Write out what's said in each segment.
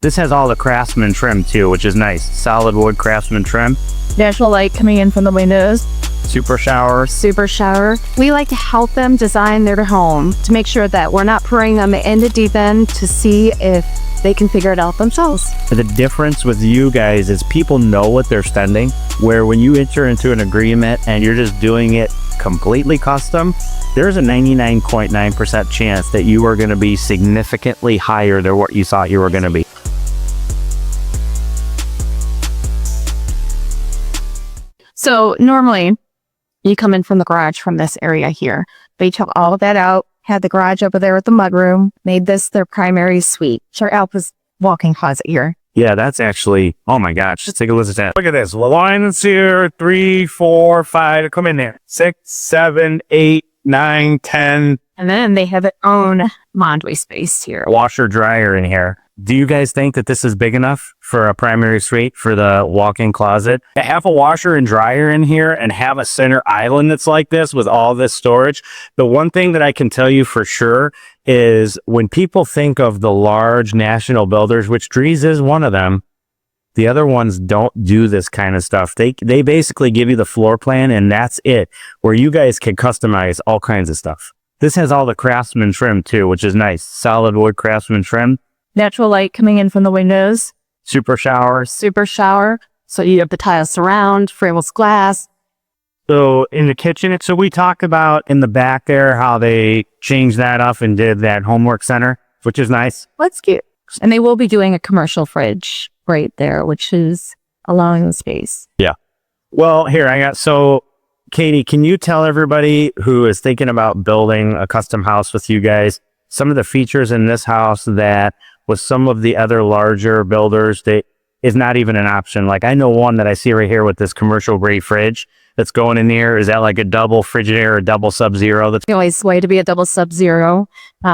This has all the Craftsman trim too, which is nice. Solid wood Craftsman trim. Natural light coming in from the windows. Super shower. Super shower. We like to help them design their home to make sure that we're not pouring them in the deep end to see if they can figure it out themselves. The difference with you guys is people know what they're spending, where when you enter into an agreement and you're just doing it completely custom, there's a 99.9% chance that you are going to be significantly higher than what you thought you were going to be. So normally you come in from the garage from this area here. They took all of that out, had the garage over there with the mudroom, made this their primary suite. Our Alpa's walk-in closet here. Yeah, that's actually, oh my gosh, just take a listen to that. Look at this, lines here, 3, 4, 5, come in there, 6, 7, 8, 9, 10. And then they have their own laundry space here. Washer dryer in here. Do you guys think that this is big enough for a primary suite for the walk-in closet? To have a washer and dryer in here and have a center island that's like this with all this storage, the one thing that I can tell you for sure is when people think of the large national builders, which Drees is one of them, the other ones don't do this kind of stuff. They basically give you the floor plan and that's it, where you guys can customize all kinds of stuff. This has all the Craftsman trim too, which is nice. Solid wood Craftsman trim. Natural light coming in from the windows. Super shower. Super shower. So you have the tile surround, frameless glass. So in the kitchen, so we talked about in the back there how they changed that up and did that homework center, which is nice. That's cute. And they will be doing a commercial fridge right there, which is allowing the space. Yeah. Well, here so Katie, can you tell everybody who is thinking about building a custom house with you guys, some of the features in this house that with some of the other larger builders, they is not even an option. Like I know one that I see right here with this commercial grade fridge that's going in here. Is that like a double Frigidaire or a double Sub-Zero? That's always way to be a double Sub-Zero.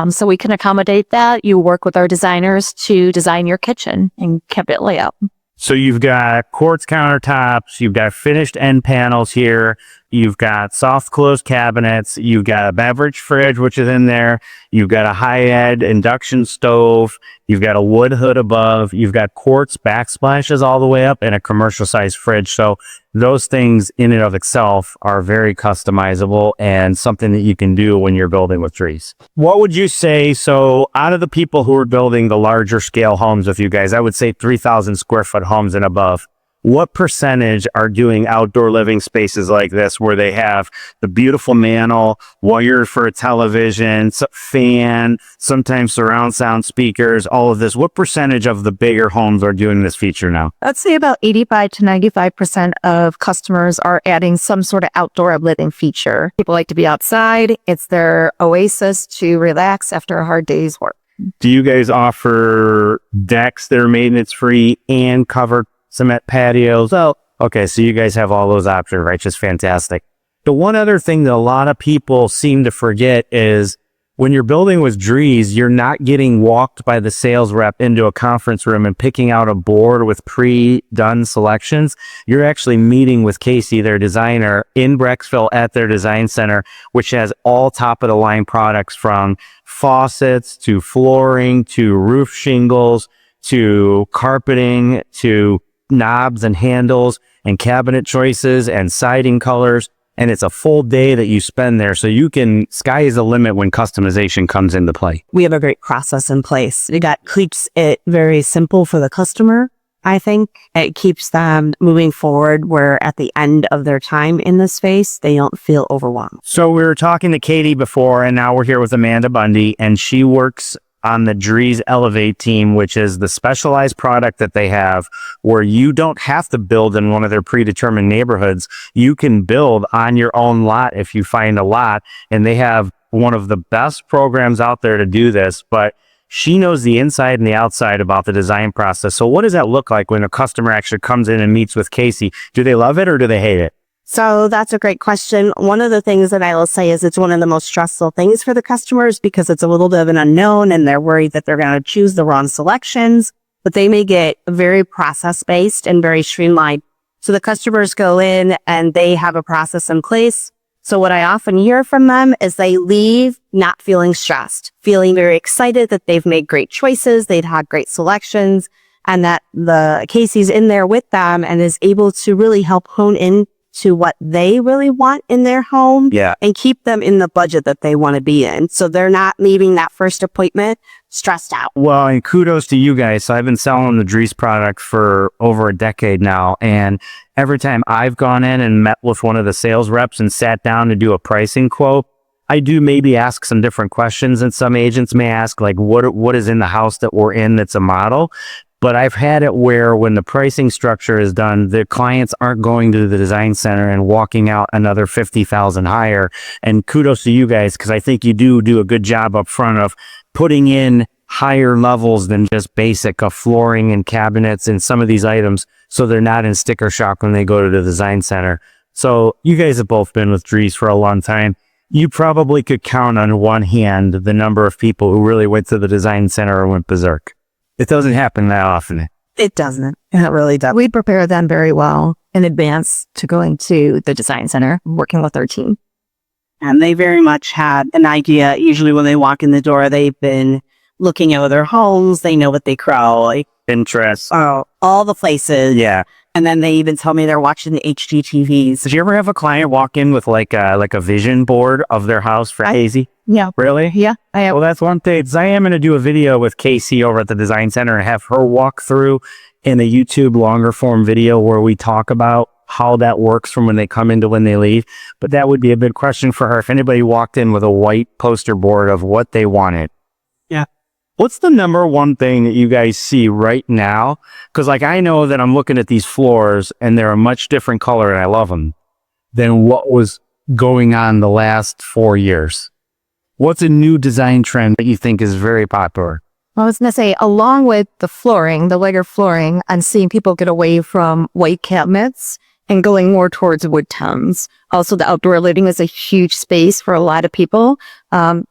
So we can accommodate that. You work with our designers to design your kitchen and cabinet layout. So you've got quartz countertops, you've got finished end panels here, you've got soft close cabinets, you've got a beverage fridge, which is in there, you've got a high-end induction stove, you've got a wood hood above, you've got quartz backsplashes all the way up, and a commercial-sized fridge. So those things in and of itself are very customizable and something that you can do when you're building with Drees. What would you say, so out of the people who are building the larger scale homes with you guys, I would say 3,000 square foot homes and above, what percentage are doing outdoor living spaces like this where they have the beautiful mantle, wire for a television, fan, sometimes surround sound speakers, all of this? What percentage of the bigger homes are doing this feature now? I'd say about 85 to 95% of customers are adding some sort of outdoor living feature. People like to be outside. It's their oasis to relax after a hard day's work. Do you guys offer decks that are maintenance free and covered cement patios? Oh, okay. So you guys have all those options, right? Just fantastic. The one other thing that a lot of people seem to forget is when you're building with Drees, you're not getting walked by the sales rep into a conference room and picking out a board with pre-done selections. You're actually meeting with Casey, their designer, in Brecksville at their design center, which has all top of the line products from faucets to flooring to roof shingles to carpeting to knobs and handles and cabinet choices and siding colors. And it's a full day that you spend there. So you can, sky is the limit when customization comes into play. We have a great process in place. Keeps it very simple for the customer. I think it keeps them moving forward where at the end of their time in the space, they don't feel overwhelmed. So we were talking to Katie before, and now we're here with Amanda Bundy, and she works on the Drees Elevate team, which is the specialized product that they have where you don't have to build in one of their predetermined neighborhoods. You can build on your own lot if you find a lot, and they have one of the best programs out there to do this, but she knows the inside and the outside about the design process. So what does that look like when a customer actually comes in and meets with Casey? Do they love it or do they hate it? So that's a great question. One of the things that I will say is it's one of the most stressful things for the customers because it's a little bit of an unknown and they're worried that they're going to choose the wrong selections, but they may get very process-based and very streamlined. So the customers go in and they have a process in place. So what I often hear from them is they leave not feeling stressed, feeling very excited that they've made great choices, they've had great selections, and that the Casey's in there with them and is able to really help hone in to what they really want in their home and keep them in the budget that they want to be in. So they're not leaving that first appointment stressed out. Well, and kudos to you guys. So I've been selling the Drees product for over a decade now. And every time I've gone in and met with one of the sales reps and sat down to do a pricing quote, I do maybe ask some different questions, and some agents may ask, like, what is in the house that we're in that's a model? But I've had it where when the pricing structure is done, the clients aren't going to the design center and walking out another $50,000 higher. And kudos to you guys, because I think you do a good job up front of putting in higher levels than just basic of flooring and cabinets and some of these items, so they're not in sticker shock when they go to the design center. So you guys have both been with Drees for a long time. You probably could count on one hand the number of people who really went to the design center or went berserk. It doesn't happen that often. It doesn't. It really doesn't. We prepare them very well in advance to going to the design center, working with our team. And they very much had an idea. Usually when they walk in the door, they've been looking at other homes. They know what they crow, like Pinterest. all the places. Yeah. And then they even tell me they're watching the HGTVs. Did you ever have a client walk in with like a vision board of their house for Casey? Yeah. Really? Yeah. I have. Well, that's one thing. I am going to do a video with Casey over at the design center and have her walk through in a YouTube longer form video where we talk about how that works from when they come in to when they leave. But that would be a big question for her if anybody walked in with a white poster board of what they wanted. Yeah. What's the number one thing that you guys see right now? Because like I know that I'm looking at these floors and they're a much different color and I love them than what was going on the last 4 years. What's a new design trend that you think is very popular? I was going to say, along with the flooring, the lighter flooring, I'm seeing people get away from white cabinets and going more towards wood tones. Also, the outdoor living is a huge space for a lot of people.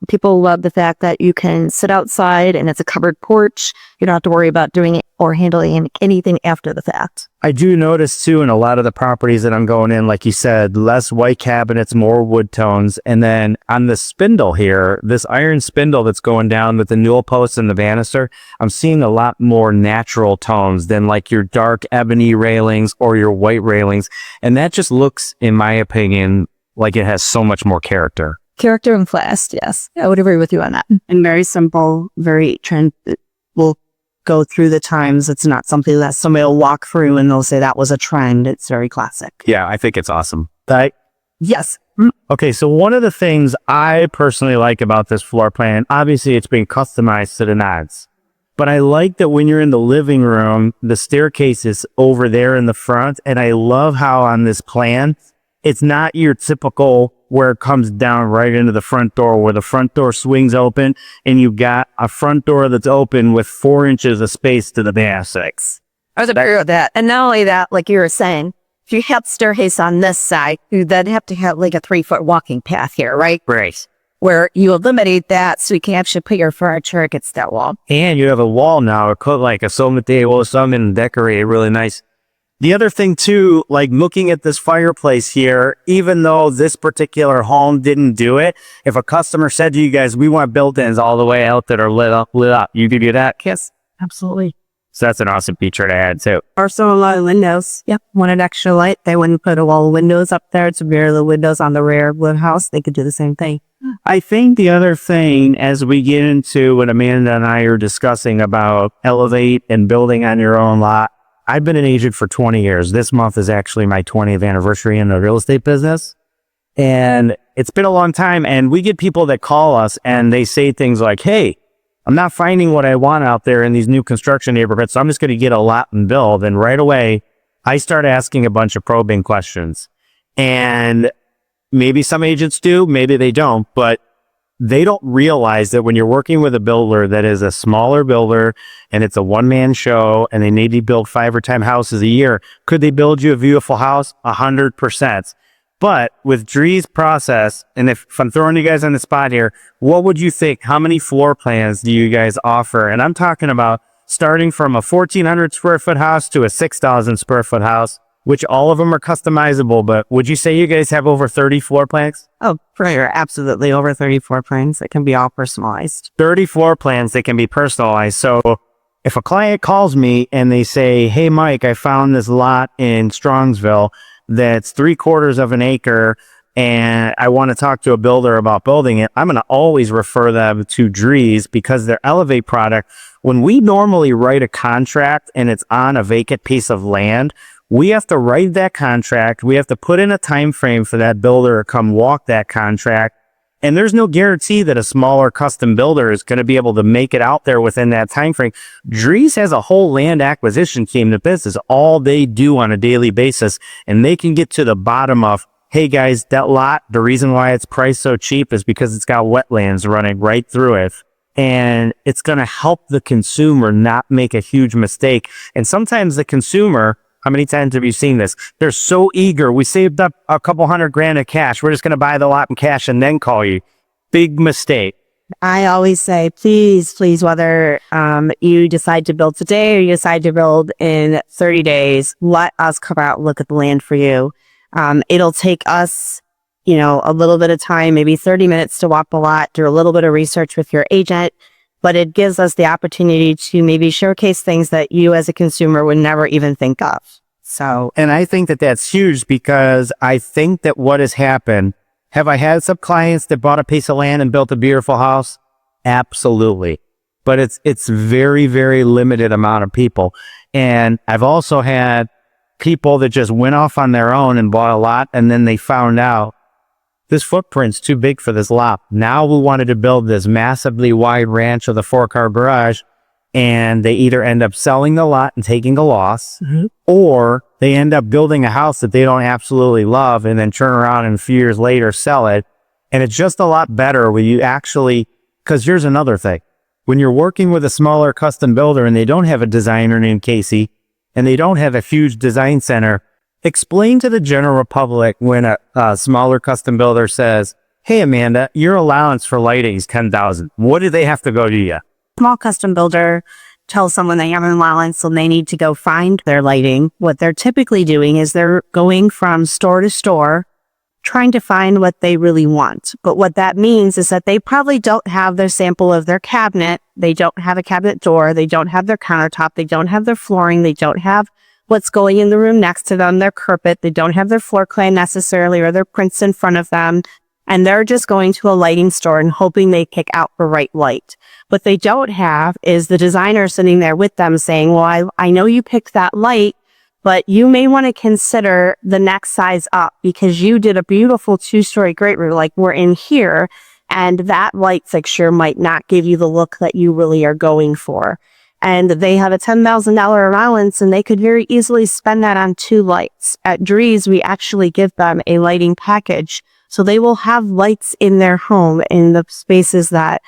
People love the fact that you can sit outside and it's a covered porch. You don't have to worry about doing it or handling anything after the fact. I do notice too in a lot of the properties that I'm going in, like you said, less white cabinets, more wood tones. And then on the spindle here, this iron spindle that's going down with the newel posts and the banister, I'm seeing a lot more natural tones than like your dark ebony railings or your white railings. And that just looks, in my opinion, like it has so much more character. Character and class, yes. I would agree with you on that. And very simple, very trend. Will go through the times. It's not something that somebody will walk through and they'll say that was a trend. It's very classic. Yeah, I think it's awesome. Yes. Okay, so one of the things I personally like about this floor plan, obviously it's being customized to the nods. But I like that when you're in the living room, the staircase is over there in the front. And I love how on this plan, it's not your typical where it comes down right into the front door, where the front door swings open and you've got a front door that's open with 4 inches of space to the basics. I was agree with that. And not only that, like you were saying, if you have staircase on this side, you then have to have like a 3-foot walking path here, right? Right. Where you eliminate that so you can actually put your furniture against that wall. And you have a wall now, or put like a sofa table or something and decorate it really nice. The other thing too, like looking at this fireplace here, even though this particular home didn't do it, if a customer said to you guys, we want built-ins all the way out that are lit up, you could do that? Yes, absolutely. So that's an awesome feature to add too. Also a lot of windows. Yep. Wanted extra light. They wouldn't put a wall of windows up there to mirror the windows on the rear of the house. They could do the same thing. I think the other thing, as we get into what Amanda and I are discussing about elevate and building on your own lot, I've been an agent for 20 years. This month is actually my 20th anniversary in the real estate business. And it's been a long time. And we get people that call us and they say things like, hey, I'm not finding what I want out there in these new construction neighborhoods, so I'm just going to get a lot and build. And right away, I start asking a bunch of probing questions. And maybe some agents do, maybe they don't, but they don't realize that when you're working with a builder that is a smaller builder and it's a one-man show and they maybe build 5 or 10 houses a year, could they build you a beautiful house? 100%. But with Drees' process, and if I'm throwing you guys on the spot here, what would you think? How many floor plans do you guys offer? And I'm talking about starting from a 1,400 square foot house to a 6,000 square foot house. which all of them are customizable, but would you say you guys have over 30 floor plans? Oh, for sure. Absolutely. Over 34 plans that can be all personalized. 30 floor plans that can be personalized. So if a client calls me and they say, hey, Mike, I found this lot in Strongsville that's 3/4 of an acre and I want to talk to a builder about building it, I'm going to always refer them to Drees because their Elevate product, when we normally write a contract and it's on a vacant piece of land, we have to write that contract. We have to put in a time frame for that builder to come walk that contract. And there's no guarantee that a smaller custom builder is going to be able to make it out there within that time frame. Drees has a whole land acquisition team that this is all they do on a daily basis. And they can get to the bottom of, hey guys, that lot, the reason why it's priced so cheap is because it's got wetlands running right through it. And it's going to help the consumer not make a huge mistake. And sometimes the consumer, how many times have you seen this? They're so eager. We saved up a couple $100,000 of cash. We're just going to buy the lot in cash and then call you. Big mistake. I always say, please, whether you decide to build today or you decide to build in 30 days, let us come out and look at the land for you. It'll take us, a little bit of time, maybe 30 minutes to walk the lot, do a little bit of research with your agent, but it gives us the opportunity to maybe showcase things that you as a consumer would never even think of. So, and I think that that's huge because I think that what has happened, have I had some clients that bought a piece of land and built a beautiful house? Absolutely. But it's very, very limited amount of people. And I've also had people that just went off on their own and bought a lot and then they found out this footprint's too big for this lot. Now we wanted to build this massively wide ranch with a 4-car garage, and they either end up selling the lot and taking a loss, or they end up building a house that they don't absolutely love and then turn around and a few years later sell it. And it's just a lot better when you actually, because here's another thing. When you're working with a smaller custom builder and they don't have a designer named Casey and they don't have a huge design center, explain to the general public when a smaller custom builder says, hey, Amanda, your allowance for lighting is $10,000. What do they have to go to you? small custom builder tells someone they have an allowance and they need to go find their lighting. What they're typically doing is they're going from store to store, trying to find what they really want. But what that means is that they probably don't have their sample of their cabinet. They don't have a cabinet door. They don't have their countertop. They don't have their flooring. They don't have what's going in the room next to them, their carpet. They don't have their floor plan necessarily or their prints in front of them. And they're just going to a lighting store and hoping they pick out the right light. What they don't have is the designer sitting there with them saying, well, I know you picked that light, but you may want to consider the next size up because you did a beautiful 2-story great room like we're in here, and that light fixture might not give you the look that you really are going for. And they have a $10,000 allowance and they could very easily spend that on 2 lights. At Drees, we actually give them a lighting package. So they will have lights in their home in the spaces that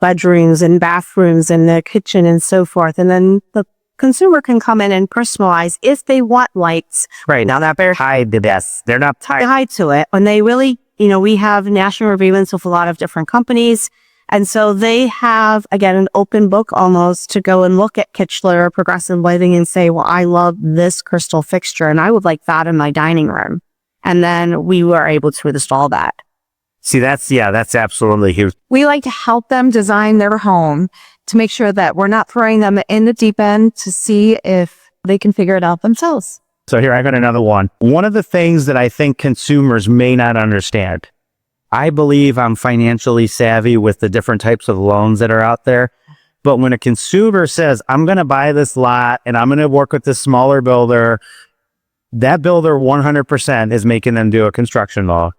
bedrooms and bathrooms and the kitchen and so forth. And then the consumer can come in and personalize if they want lights. Right. Now that they're tied to this. They're not tied to it. And they really, we have national agreements with a lot of different companies. And so they have, again, an open book almost to go and look at Kichler or Progressive Lighting and say, well, I love this crystal fixture and I would like that in my dining room. And then we were able to install that. See, that's absolutely huge. We like to help them design their home to make sure that we're not throwing them in the deep end to see if they can figure it out themselves. So here, I got another one. One of the things that I think consumers may not understand, I believe I'm financially savvy with the different types of loans that are out there. But when a consumer says, I'm going to buy this lot and I'm going to work with this smaller builder, that builder 100% is making them do a construction loan.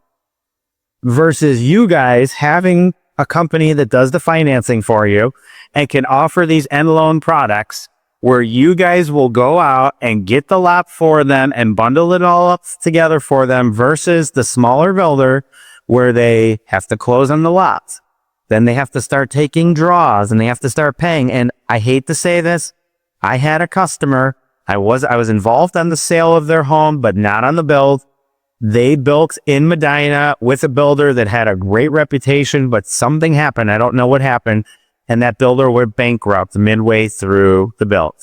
Versus you guys having a company that does the financing for you and can offer these end loan products where you guys will go out and get the lot for them and bundle it all up together for them versus the smaller builder where they have to close on the lots. Then they have to start taking draws and they have to start paying. And I hate to say this, I had a customer, I was involved on the sale of their home, but not on the build. They built in Medina with a builder that had a great reputation, but something happened. I don't know what happened. And that builder went bankrupt midway through the build.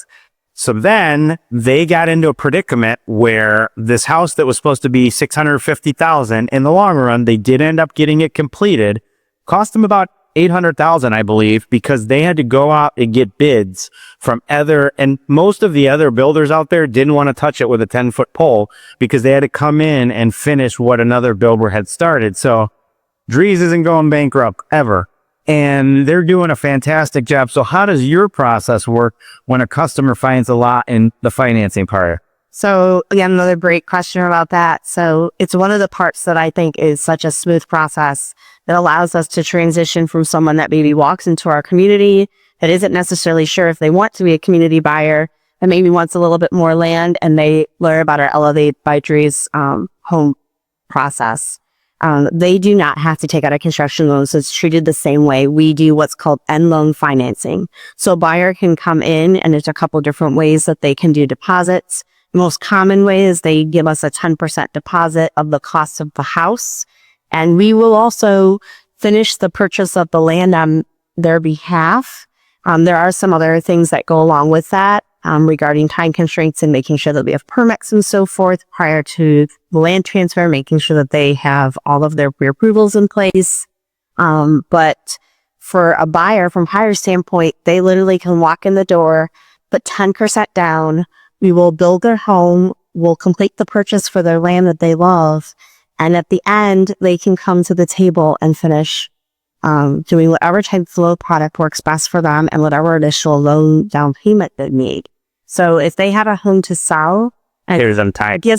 So then they got into a predicament where this house that was supposed to be $650,000 in the long run, they did end up getting it completed, cost them about $800,000, I believe, because they had to go out and get bids from and most of the other builders out there didn't want to touch it with a 10-foot pole because they had to come in and finish what another builder had started. So Drees isn't going bankrupt ever. And they're doing a fantastic job. So how does your process work when a customer finds a lot in the financing part? So again, another great question about that. So it's one of the parts that I think is such a smooth process that allows us to transition from someone that maybe walks into our community that isn't necessarily sure if they want to be a community buyer and maybe wants a little bit more land, and they learn about our Elevate by Drees home process. They do not have to take out a construction loan, so it's treated the same way. We do what's called end loan financing. So a buyer can come in, and there's a couple different ways that they can do deposits. The most common way is they give us a 10% deposit of the cost of the house, and we will also finish the purchase of the land on their behalf. There are some other things that go along with that regarding time constraints and making sure that we have permits and so forth prior to the land transfer, making sure that they have all of their pre-approvals in place. But for a buyer, from buyer standpoint, they literally can walk in the door, put 10% down. We will build their home. We'll complete the purchase for their land that they love. And at the end, they can come to the table and finish doing whatever type of loan product works best for them and whatever initial loan down payment they need. So if they have a home to sell, It gives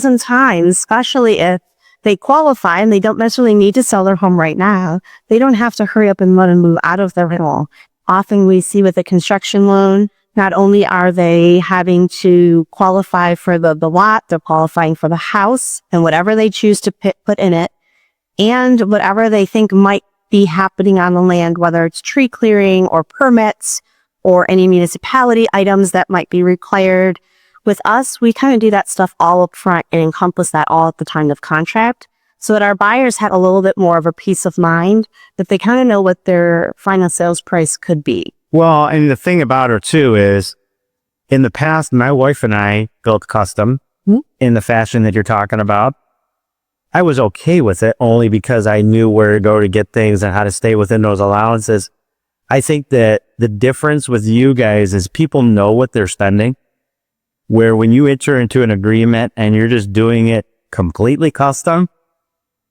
them time, especially if they qualify and they don't necessarily need to sell their home right now. They don't have to hurry up and let them move out of their rental. Often we see with a construction loan, not only are they having to qualify for the lot, they're qualifying for the house and whatever they choose to put in it, and whatever they think might be happening on the land, whether it's tree clearing or permits or any municipality items that might be required. With us, we kind of do that stuff all up front and encompass that all at the time of contract so that our buyers have a little bit more of a peace of mind that they kind of know what their final sales price could be. Well, and the thing about her too is in the past, my wife and I built custom in the fashion that you're talking about. I was okay with it only because I knew where to go to get things and how to stay within those allowances. I think that the difference with you guys is people know what they're spending, where when you enter into an agreement and you're just doing it completely custom,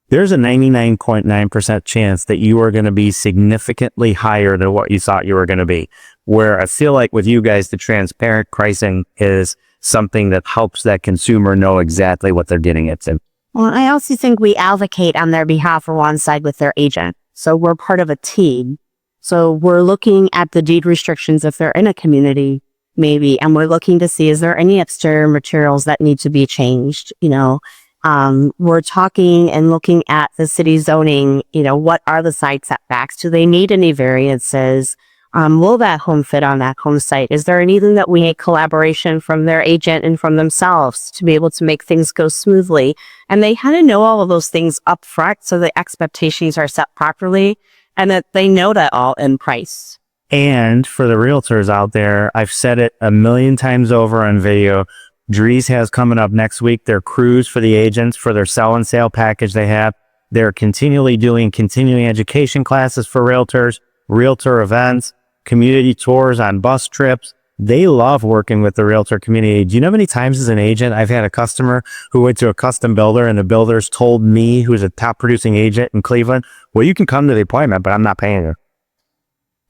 there's a 99.9% chance that you are going to be significantly higher than what you thought you were going to be. Where I feel like with you guys, the transparent pricing is something that helps that consumer know exactly what they're getting into. Well, I also think we advocate on their behalf alongside with their agent. So we're part of a team. So we're looking at the deed restrictions if they're in a community, maybe, and we're looking to see, is there any exterior materials that need to be changed? We're talking and looking at the city zoning, what are the site setbacks? Do they need any variances? Will that home fit on that home site? Is there anything that we need collaboration from their agent and from themselves to be able to make things go smoothly? And they kind of know all of those things up front so the expectations are set properly and that they know that all in price. And for the realtors out there, I've said it a million times over on video. Drees has coming up next week their cruise for the agents for their sell and sale package they have. They're continually doing continuing education classes for realtors, realtor events, community tours on bus trips. They love working with the realtor community. Do you know how many times as an agent I've had a customer who went to a custom builder and the builders told me, who's a top producing agent in Cleveland, well, you can come to the appointment, but I'm not paying you.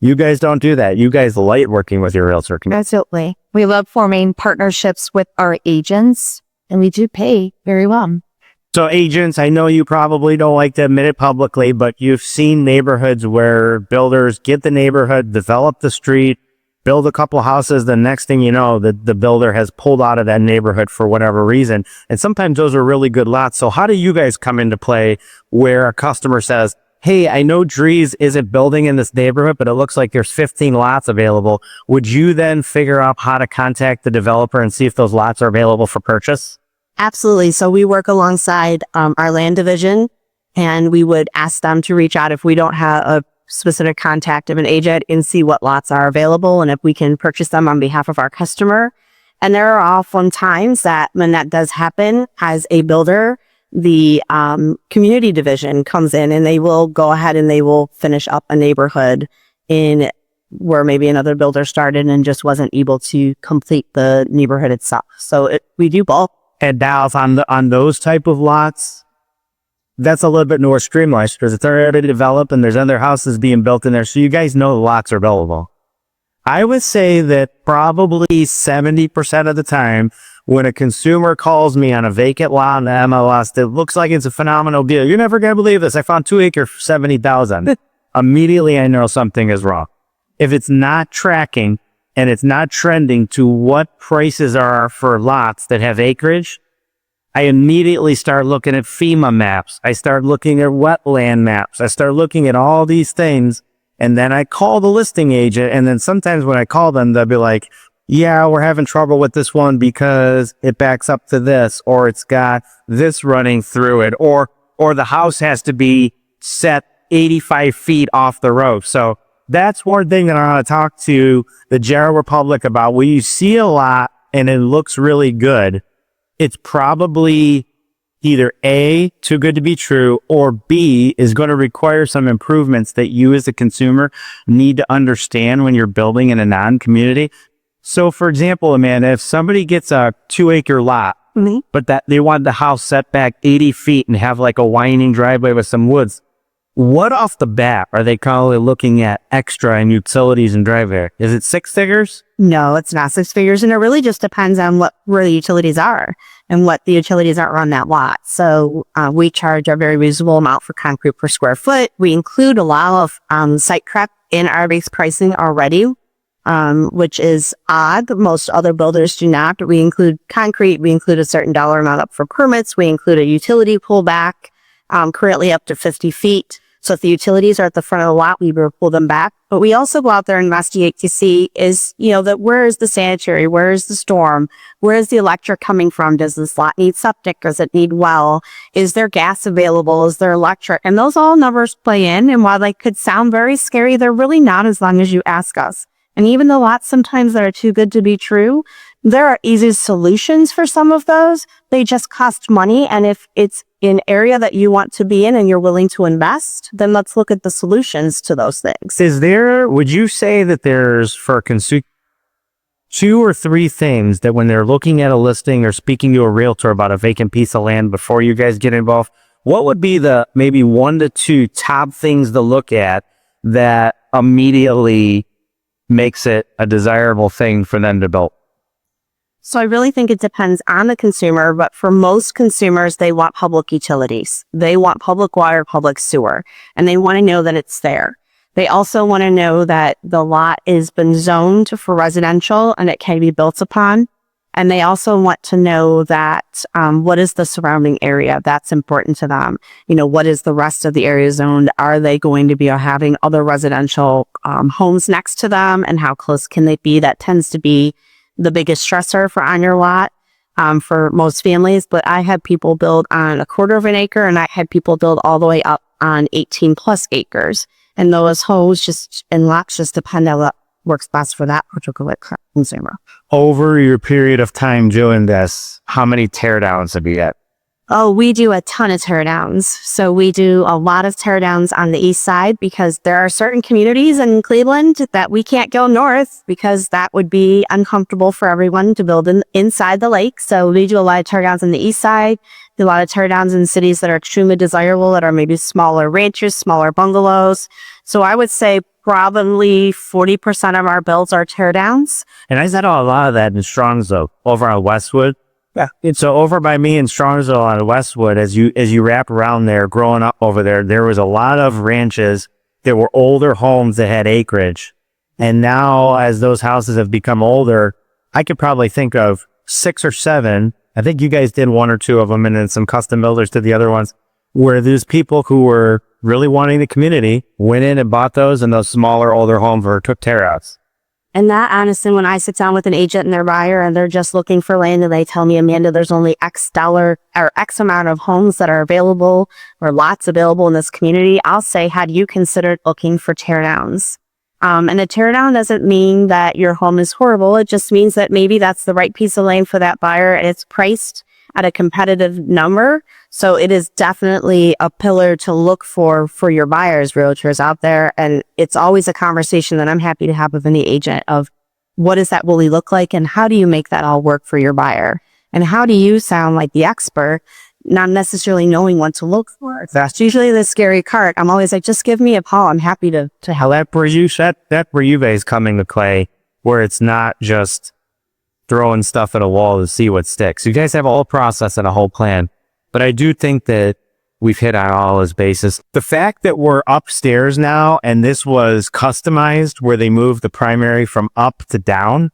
You guys don't do that. You guys like working with your realtor community. Absolutely. We love forming partnerships with our agents, and we do pay very well. So agents, I know you probably don't like to admit it publicly, but you've seen neighborhoods where builders get the neighborhood, develop the street, build a couple houses. The next thing you know, the builder has pulled out of that neighborhood for whatever reason. And sometimes those are really good lots. So how do you guys come into play where a customer says, hey, I know Drees isn't building in this neighborhood, but it looks like there's 15 lots available. Would you then figure out how to contact the developer and see if those lots are available for purchase? Absolutely. So we work alongside our land division, and we would ask them to reach out if we don't have a specific contact of an agent and see what lots are available and if we can purchase them on behalf of our customer. And there are often times that when that does happen, as a builder, the community division comes in and they will go ahead and they will finish up a neighborhood in where maybe another builder started and just wasn't able to complete the neighborhood itself. So we do both. And now on those type of lots, that's a little bit more streamlined because it's already developed and there's other houses being built in there. So you guys know the lots are buildable. I would say that probably 70% of the time when a consumer calls me on a vacant lot in the MLS that looks like it's a phenomenal deal, you're never going to believe this. I found 2 acres for 70,000. Immediately I know something is wrong. If it's not tracking and it's not trending to what prices are for lots that have acreage, I immediately start looking at FEMA maps. I start looking at wetland maps. I start looking at all these things. And then I call the listing agent. And then sometimes when I call them, they'll be like, yeah, we're having trouble with this one because it backs up to this, or it's got this running through it, or the house has to be set 85 feet off the road. So that's one thing that I want to talk to the general public about. When you see a lot and it looks really good, it's probably either A, too good to be true, or B, is going to require some improvements that you as a consumer need to understand when you're building in a non-community. So for example, Amanda, if somebody gets a 2 acre lot, but that they want the house set back 80 feet and have like a winding driveway with some woods, what off the bat are they currently looking at extra in utilities and driveway? Is it 6 figures? No, it's not 6 figures. And it really just depends on where the utilities are and what the utilities are on that lot. So we charge a very reasonable amount for concrete per square foot. We include a lot of site prep in our base pricing already, which is odd. Most other builders do not. We include concrete. We include a certain dollar amount up for permits. We include a utility pullback, currently up to 50 feet. So if the utilities are at the front of the lot, we will pull them back. But we also go out there and investigate to see is, that where is the sanitary? Where is the storm? Where is the electric coming from? Does this lot need septic? Does it need well? Is there gas available? Is there electric? And those all numbers play in. And while they could sound very scary, they're really not as long as you ask us. And even the lots sometimes that are too good to be true, there are easy solutions for some of those. They just cost money. And if it's an area that you want to be in and you're willing to invest, then let's look at the solutions to those things. Would you say that there's for consumer 2 or 3 things that when they're looking at a listing or speaking to a realtor about a vacant piece of land before you guys get involved, what would be the maybe 1 to 2 top things to look at that immediately makes it a desirable thing for them to build? So I really think it depends on the consumer, but for most consumers, they want public utilities. They want public water, public sewer, and they want to know that it's there. They also want to know that the lot has been zoned for residential and it can be built upon. And they also want to know that what is the surrounding area? That's important to them. What is the rest of the area zoned? Are they going to be having other residential homes next to them? And how close can they be? That tends to be the biggest stressor for on your lot for most families. But I had people build on 1/4 of an acre and I had people build all the way up on 18 plus acres. And those homes and lots just depend on what works best for that particular consumer. Over your period of time doing this, how many teardowns have you had? Oh, we do a ton of teardowns. So we do a lot of teardowns on the east side because there are certain communities in Cleveland that we can't go north because that would be uncomfortable for everyone to build inside the lake. So we do a lot of teardowns on the east side, do a lot of teardowns in cities that are extremely desirable, that are maybe smaller ranches, smaller bungalows. So I would say probably 40% of our builds are teardowns. And I said a lot of that in Strongsville over on Westwood. Yeah. So over by me in Strongsville on Westwood, as you wrap around there, growing up over there, there was a lot of ranches that were older homes that had acreage. And now as those houses have become older, I could probably think of 6 or 7. I think you guys did 1 or 2 of them and then some custom builders did the other ones, where there's people who were really wanting the community, went in and bought those, and those smaller, older homes took tear-outs. And that, honestly, when I sit down with an agent and their buyer and they're just looking for land and they tell me, Amanda, there's only X dollar or X amount of homes that are available or lots available in this community, I'll say, had you considered looking for teardowns? And a teardown doesn't mean that your home is horrible. It just means that maybe that's the right piece of land for that buyer and it's priced at a competitive number. So it is definitely a pillar to look for your buyers, realtors out there. And it's always a conversation that I'm happy to have with any agent of what does that really look like and how do you make that all work for your buyer? And how do you sound like the expert, not necessarily knowing what to look for? That's usually the scary part. I'm always like, just give me a call. I'm happy to help. How that where you guys come into play, where it's not just throwing stuff at a wall to see what sticks. You guys have a whole process and a whole plan. But I do think that we've hit on all his bases. The fact that we're upstairs now and this was customized where they moved the primary from up to down,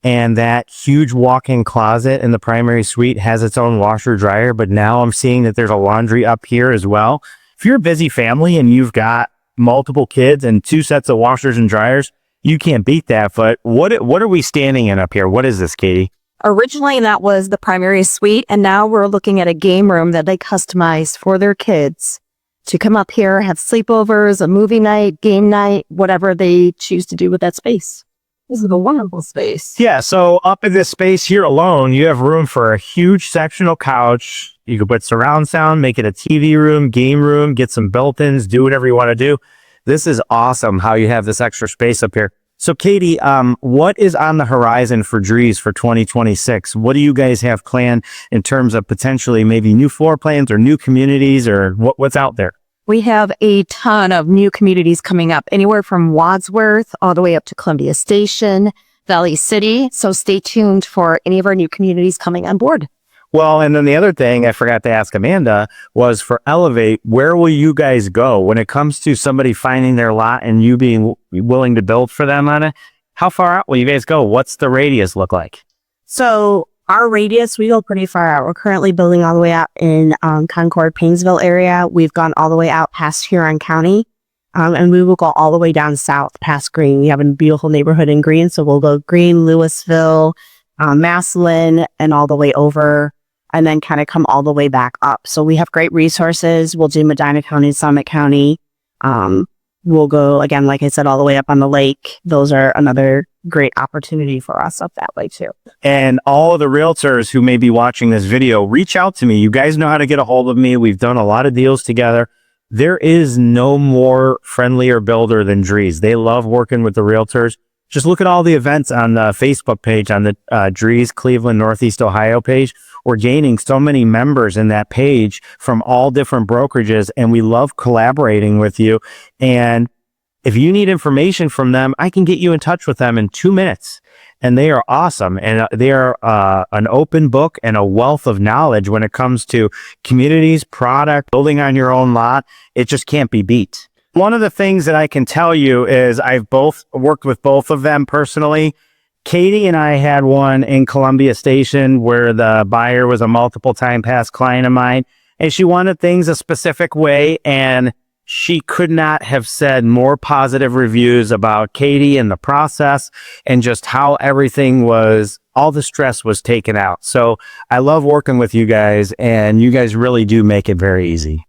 and that huge walk-in closet in the primary suite has its own washer dryer, but now I'm seeing that there's a laundry up here as well. If you're a busy family and you've got multiple kids and 2 sets of washers and dryers, you can't beat that. But what are we standing in up here? What is this, Katie? Originally, that was the primary suite, and now we're looking at a game room that they customized for their kids to come up here, have sleepovers, a movie night, game night, whatever they choose to do with that space. This is a wonderful space. Yeah, so up in this space here alone, you have room for a huge sectional couch. You could put surround sound, make it a TV room, game room, get some built-ins, do whatever you want to do. This is awesome how you have this extra space up here. So Katie, what is on the horizon for Drees for 2026? What do you guys have planned in terms of potentially maybe new floor plans or new communities, or what's out there? We have a ton of new communities coming up, anywhere from Wadsworth all the way up to Columbia Station, Valley City. So stay tuned for any of our new communities coming on board. Well, and then the other thing I forgot to ask Amanda was for Elevate, where will you guys go when it comes to somebody finding their lot and you being willing to build for them on it? How far out will you guys go? What's the radius look like? So our radius, we go pretty far out. We're currently building all the way out in Concord, Painesville area. We've gone all the way out past Huron County, and we will go all the way down south past Greene. We have a beautiful neighborhood in Greene, so we'll go Greene, Louisville, Massillon, and all the way over, and then kind of come all the way back up. So we have great resources. We'll do Medina County, Summit County. We'll go, again, like I said, all the way up on the lake. Those are another great opportunity for us up that way too. And all of the realtors who may be watching this video, reach out to me. You guys know how to get a hold of me. We've done a lot of deals together. There is no more friendlier builder than Drees. They love working with the realtors. Just look at all the events on the Facebook page, on the Drees Cleveland Northeast Ohio page. We're gaining so many members in that page from all different brokerages, and we love collaborating with you. And if you need information from them, I can get you in touch with them in 2 minutes. And they are awesome. And they are an open book and a wealth of knowledge when it comes to communities, product, building on your own lot. It just can't be beat. One of the things that I can tell you is I've both worked with both of them personally. Katie and I had one in Columbia Station where the buyer was a multiple time past client of mine, and she wanted things a specific way, and she could not have said more positive reviews about Katie and the process and just how everything was, all the stress was taken out. So I love working with you guys, and you guys really do make it very easy.